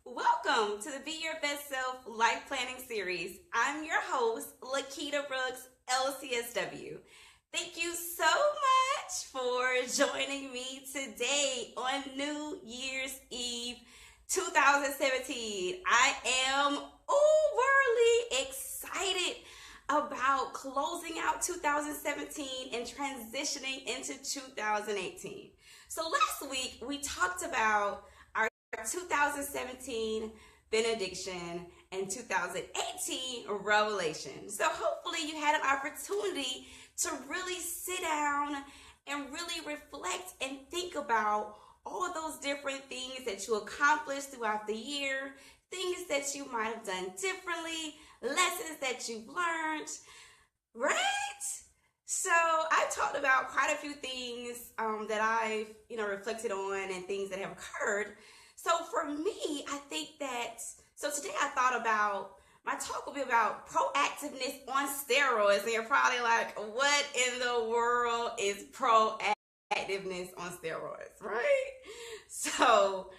Welcome to the Be Your Best Self Life Planning Series. I'm your host, Lequita Brooks, LCSW. Thank you so much for joining me today on New Year's Eve 2017. I am overly excited about closing out 2017 and transitioning into 2018. So last week we talked about 2017 benediction and 2018 revelation. So hopefully you had an opportunity to really sit down and really reflect and think about all those different things that you accomplished throughout the year, things that you might have done differently, lessons that you've learned, right? So I talked about quite a few things that I've reflected on and things that have occurred. So for me, I think that, so today I thought about, my talk will be about proactiveness on steroids. And you're probably like, what in the world is proactiveness on steroids, right? So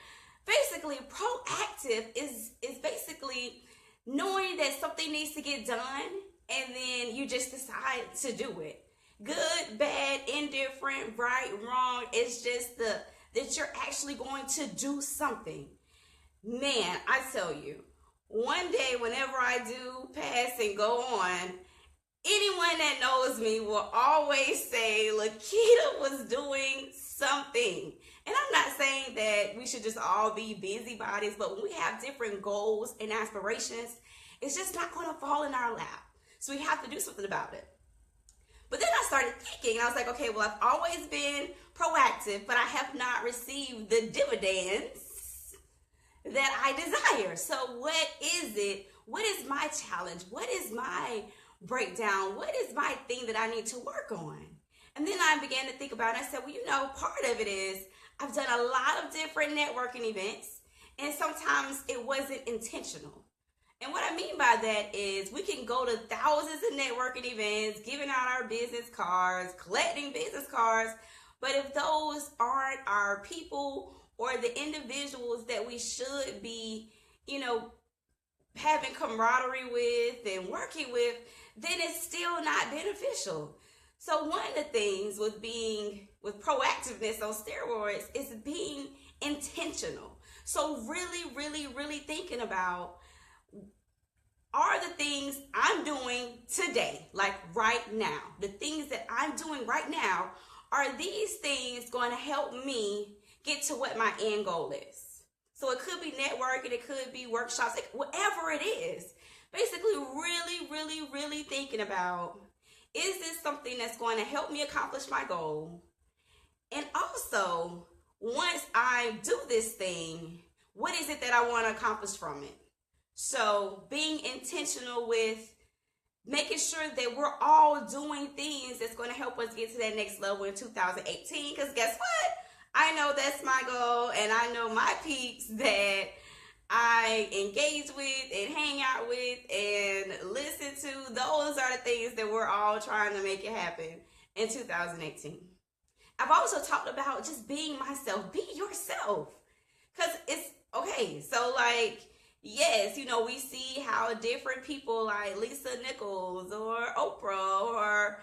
basically, proactive is basically knowing that something needs to get done and then you just decide to do it. Good, bad, indifferent, right, wrong, it's just that you're actually going to do something. Man, I tell you, one day whenever I do pass and go on, anyone that knows me will always say Lequita was doing something. And I'm not saying that we should just all be busybodies, but when we have different goals and aspirations, it's just not going to fall in our lap. So we have to do something about it. But then I started thinking, I was like, okay, well, I've always been proactive, but I have not received the dividends that I desire. So what is it? What is my challenge? What is my breakdown? What is my thing that I need to work on? And then I began to think about it. I said, well, part of it is I've done a lot of different networking events, and sometimes it wasn't intentional. And what I mean by that is we can go to thousands of networking events, giving out our business cards, collecting business cards, but if those aren't our people or the individuals that we should be, having camaraderie with and working with, then it's still not beneficial. So one of the things with proactiveness on steroids is being intentional. So really, really, really thinking about, are the things I'm doing today, like right now, the things that I'm doing right now, are these things going to help me get to what my end goal is? So it could be networking, it could be workshops, whatever it is. Basically, really, really, really thinking about, is this something that's going to help me accomplish my goal? And also, once I do this thing, what is it that I want to accomplish from it? So being intentional with making sure that we're all doing things that's going to help us get to that next level in 2018. Because guess what? I know that's my goal, and I know my peeps that I engage with and hang out with and listen to. Those are the things that we're all trying to make it happen in 2018. I've also talked about just being myself. Be yourself. Because it's okay. So yes, we see how different people like Lisa Nichols or Oprah or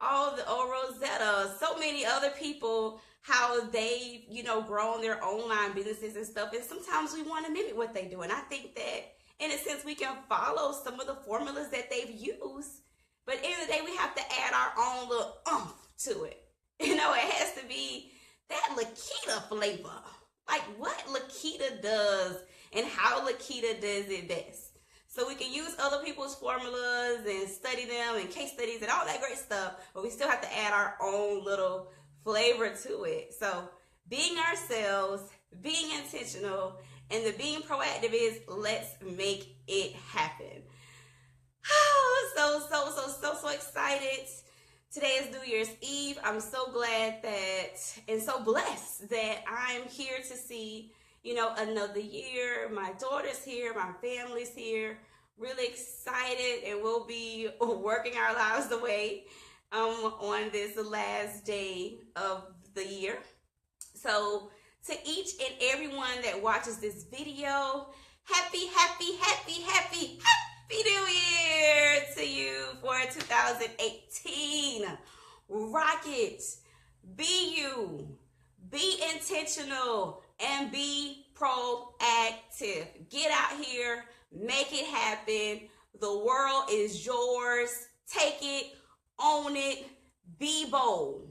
Rosetta, so many other people, how they've, grown their online businesses and stuff. And sometimes we want to mimic what they do. And I think that in a sense we can follow some of the formulas that they've used. But at the end of the day, we have to add our own little oomph to it. It has to be that Lequita flavor. Like what Lequita does and how Lequita does it best. So we can use other people's formulas and study them and case studies and all that great stuff, but we still have to add our own little flavor to it. So being ourselves, being intentional, and the being proactive is let's make it happen. So excited. Today is New Year's Eve. I'm so glad and so blessed that I'm here to see, another year. My daughter's here, my family's here. Really excited, and we'll be working our lives away on this last day of the year. So to each and everyone that watches this video, happy New Year to you for 2018. Rock it. Be you. Be intentional and be proactive. Get out here. Make it happen. The world is yours. Take it. Own it. Be bold.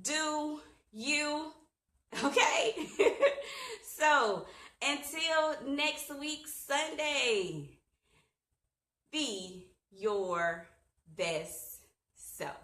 Do you. Okay? So, until next week, Sunday, be your best self.